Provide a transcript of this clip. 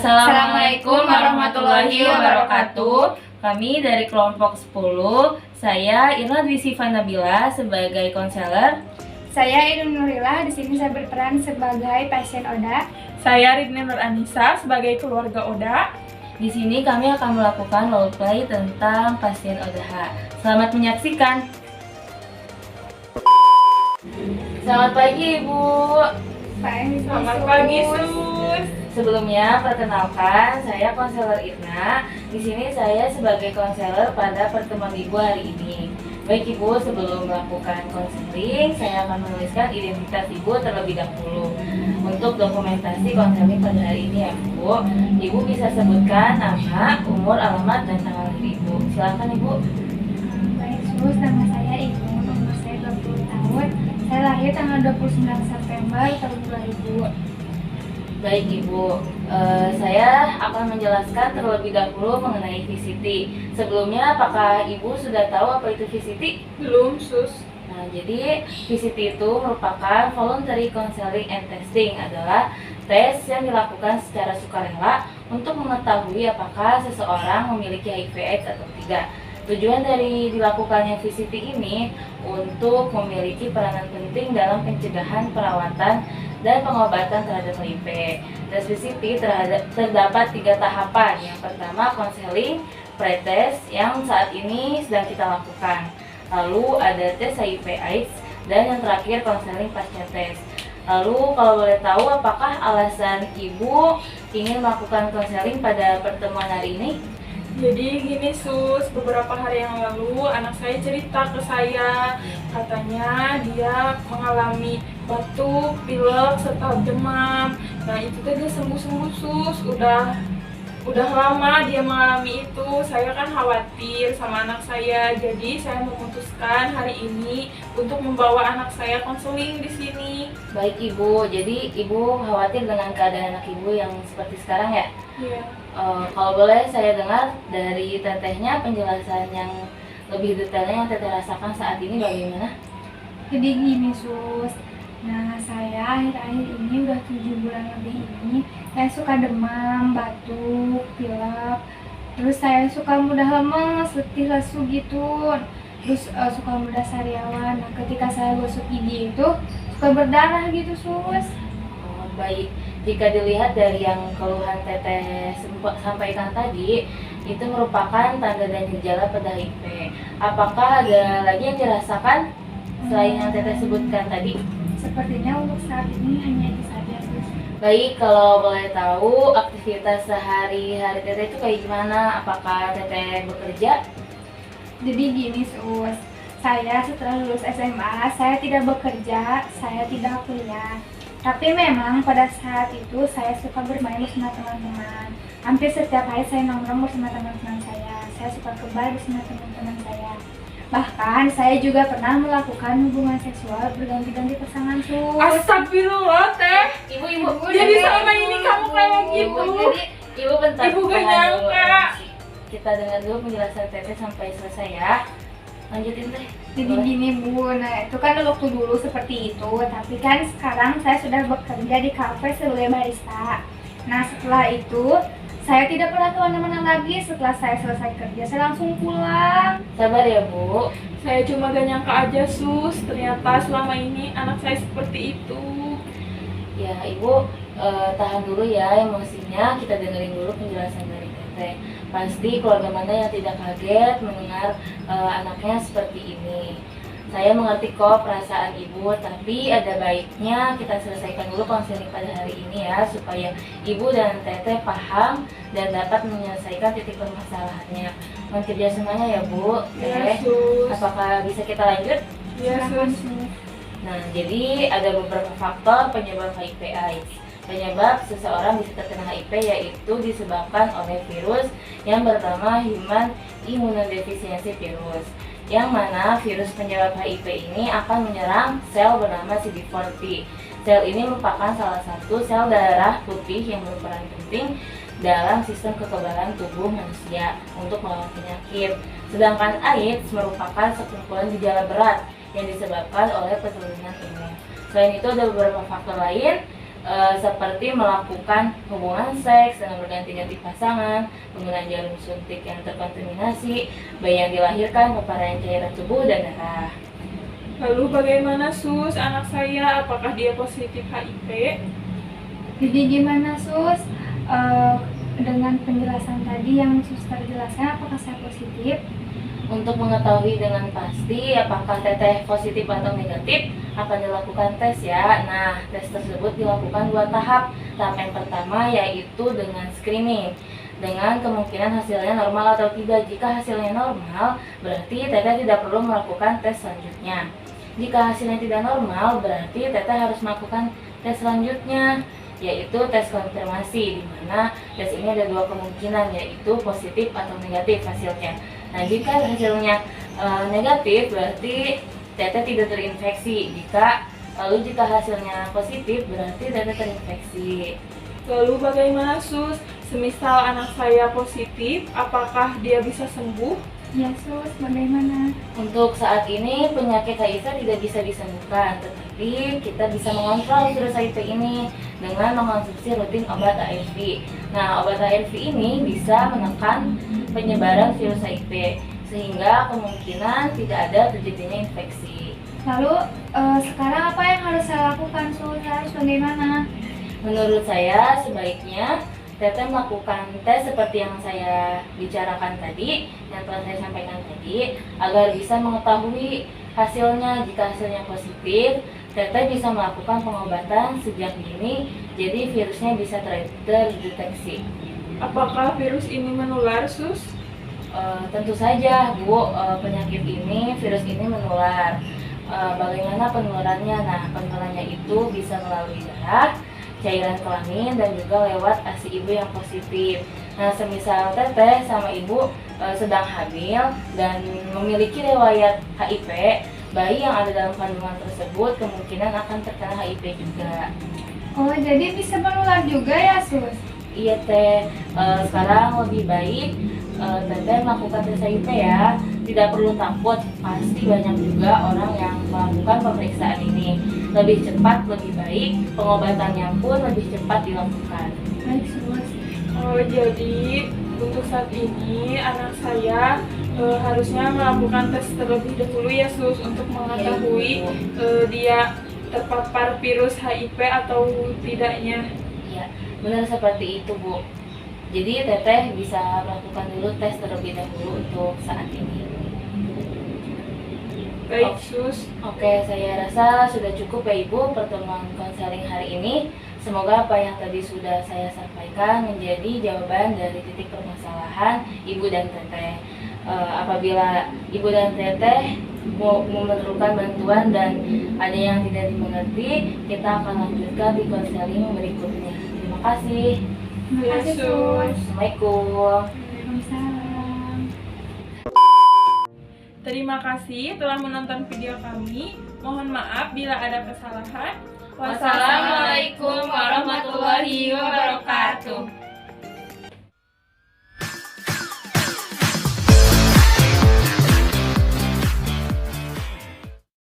Assalamualaikum warahmatullahi wabarakatuh. Kami dari kelompok 10. Saya Irna Dwi Siva Nabila sebagai konselor. Saya Idun Nurila, di sini saya berperan sebagai pasien Oda. Saya Ridni Nur Anissa sebagai keluarga Oda. Di sini kami akan melakukan role play tentang pasien ODH. Selamat menyaksikan. Selamat pagi, Ibu. Selamat pagi, Sus. Sebelumnya, perkenalkan, saya konselor Irna. Di sini saya sebagai konselor pada pertemuan Ibu hari ini. Baik Ibu, sebelum melakukan konseling, saya akan menuliskan identitas Ibu terlebih dahulu. Untuk dokumentasi konseling pada hari ini ya Bu, Ibu bisa sebutkan nama, umur, alamat, dan tanggal lahir Ibu. Silakan Ibu. Baik Sus, nama saya Ibu, umur saya 20 tahun. Saya lahir tanggal 29 September tahun 2000. Baik Ibu, saya akan menjelaskan terlebih dahulu mengenai VCT. Sebelumnya, apakah Ibu sudah tahu apa itu VCT? Belum, Sus. Nah, jadi VCT itu merupakan Voluntary Counseling and Testing, adalah tes yang dilakukan secara sukarela untuk mengetahui apakah seseorang memiliki HIV/AIDS atau tidak. Tujuan dari dilakukannya VCT ini untuk memiliki peranan penting dalam pencegahan, perawatan, dan pengobatan terhadap HIV. Tes VCT terdapat 3 tahapan. Yang pertama konseling, pretest yang saat ini sedang kita lakukan. Lalu ada tes HIV/AIDS dan yang terakhir konseling pasca tes. Lalu kalau boleh tahu apakah alasan Ibu ingin melakukan konseling pada pertemuan hari ini? Jadi gini Sus, beberapa hari yang lalu anak saya cerita ke saya, katanya dia mengalami batuk, pilek, serta demam. Nah itu tuh dia sembuh-sembuh Sus, udah lama dia mengalami itu. Saya kan khawatir sama anak saya, jadi saya memutuskan hari ini untuk membawa anak saya konseling di sini. Baik Ibu, jadi Ibu khawatir dengan keadaan anak Ibu yang seperti sekarang ya? Iya. Kalau boleh saya dengar dari tetehnya penjelasan yang lebih detailnya yang teteh rasakan saat ini bagaimana? Jadi gini Sus, nah saya akhir-akhir ini udah 7 bulan lebih ini, saya suka demam, batuk, pilek, terus saya suka mudah lemes, letih, lesu gitu, terus suka mudah sariawan. Nah ketika saya gosok gigi itu suka berdarah gitu Sus. Oh, baik. Jika dilihat dari yang keluhan teteh sampaikan tadi, itu merupakan tanda dan gejala pada HIV. Apakah ada lagi yang dirasakan selain yang teteh sebutkan tadi? Sepertinya untuk saat ini hanya itu saja Sus. Baik, kalau boleh tahu aktivitas sehari-hari teteh itu kayak gimana? Apakah teteh bekerja? Jadi gini Sus, saya setelah lulus SMA, saya tidak bekerja, saya tidak kuliah. Tapi memang pada saat itu saya suka bermain bersama teman-teman. Hampir setiap hari saya nongkrong bersama teman-teman saya. Saya suka ke bar bersama teman-teman saya. Bahkan saya juga pernah melakukan hubungan seksual berganti-ganti pasangan Sus. Astagfirullah teh. Ibu. Jadi selama ini kamu kayak gitu. Jadi Ibu bentar. Ibu gak tahan dulu nyangka. emosi. Kita dengar dulu penjelasan teteh sampai selesai ya. Lanjutin teh. Jadi gini Bu, nah itu kan waktu dulu seperti itu, tapi kan sekarang saya sudah bekerja di kafe sebagai barista. Nah setelah itu saya tidak pernah kemana-mana lagi. Setelah saya selesai kerja saya langsung pulang. Sabar ya Bu. Saya cuma gak nyangka aja Sus, ternyata selama ini anak saya seperti itu. Ya Ibu, tahan dulu ya emosinya. Kita dengerin dulu penjelasan dari teteh. Pasti keluarga mana yang tidak kaget mendengar anaknya seperti ini. Saya mengerti kok perasaan Ibu, tapi ada baiknya kita selesaikan dulu konseling pada hari ini ya, supaya Ibu dan teteh paham dan dapat menyelesaikan titik permasalahannya. Mohon kerjasamanya ya Bu. Ya Sus. Apakah bisa kita lanjut? Ya Silakan, Sus. Sus. Nah, jadi ada beberapa faktor penyebab HIV/AIDS. Penyebab seseorang bisa terkena HIV yaitu disebabkan oleh virus yang bernama Human Immunodeficiency Virus, yang mana virus penyebab HIV ini akan menyerang sel bernama CD4 T. Sel ini merupakan salah satu sel darah putih yang berperan penting dalam sistem kekebalan tubuh manusia untuk melawan penyakit. Sedangkan AIDS merupakan sekumpulan gejala berat yang disebabkan oleh penurunan imun. Selain itu ada beberapa faktor lain seperti melakukan hubungan seks dengan berganti-ganti pasangan, penggunaan jarum suntik yang terkontaminasi, bayi yang dilahirkan, keparahan cairan tubuh, dan darah. Lalu bagaimana sus anak saya, apakah dia positif HIV? Jadi gimana sus? Dengan penjelasan tadi yang suster jelaskan, apakah saya positif? Untuk mengetahui dengan pasti apakah teteh positif atau negatif, akan dilakukan tes ya. Nah, tes tersebut dilakukan 2 tahap. Tahap yang pertama yaitu dengan screening, dengan kemungkinan hasilnya normal atau tidak. Jika hasilnya normal, berarti teteh tidak perlu melakukan tes selanjutnya. Jika hasilnya tidak normal, berarti teteh harus melakukan tes selanjutnya, yaitu tes konfirmasi, di mana tes ini ada 2 kemungkinan, yaitu positif atau negatif hasilnya. Nah, jika hasilnya negatif, berarti teteh tidak terinfeksi. Jika hasilnya positif, berarti teteh terinfeksi. Lalu bagaimana sus, semisal anak saya positif, apakah dia bisa sembuh? Ya sus, bagaimana? Untuk saat ini penyakit HIV tidak bisa disembuhkan, tetapi kita bisa mengontrol virus HIV ini dengan mengonsumsi rutin obat ARV. Nah, obat ARV ini bisa menekan penyebaran virus HIV, sehingga kemungkinan tidak ada terjadinya infeksi. Lalu sekarang apa yang harus saya lakukan sus? Harus bagaimana? Menurut saya sebaiknya teteh melakukan tes seperti yang saya bicarakan tadi, yang telah saya sampaikan tadi, agar bisa mengetahui hasilnya. Jika hasilnya positif, teteh bisa melakukan pengobatan sejak dini, jadi virusnya bisa terdeteksi. Apakah virus ini menular sus? Tentu saja Bu, virus ini menular. Bagaimana penularannya? Nah, penularannya itu bisa melalui darah, cairan kelamin, dan juga lewat ASI ibu yang positif. Nah, semisal teteh sama ibu sedang hamil dan memiliki riwayat HIV, bayi yang ada dalam kandungan tersebut kemungkinan akan terkena HIV juga. Oh, jadi bisa menular juga ya sus? Iya teh, sekarang lebih baik teteh melakukan tes HIV ya. Tidak perlu takut, pasti banyak juga orang yang melakukan pemeriksaan ini. Lebih cepat, lebih baik, pengobatannya pun lebih cepat dilakukan. Baik sus. Oh, jadi untuk saat ini anak saya harusnya melakukan tes terlebih dahulu ya sus, untuk mengetahui dia terpapar virus HIV atau tidaknya. Ya, benar seperti itu Bu. Jadi teteh bisa melakukan dulu tes terlebih dahulu untuk saat ini. Baik sus. Oke, saya rasa sudah cukup ya Ibu pertemuan konseling hari ini. Semoga apa yang tadi sudah saya sampaikan menjadi jawaban dari titik permasalahan Ibu dan Teteh. Apabila Ibu dan Teteh mau memerlukan bantuan dan ada yang tidak dimengerti, kita akan lanjutkan di konseling berikutnya. Terima kasih. Terima Ya, kasih sus. sus. Assalamualaikum. Waalaikumsalam. Terima kasih telah menonton video kami. Mohon maaf bila ada kesalahan. Wassalamualaikum warahmatullahi wabarakatuh.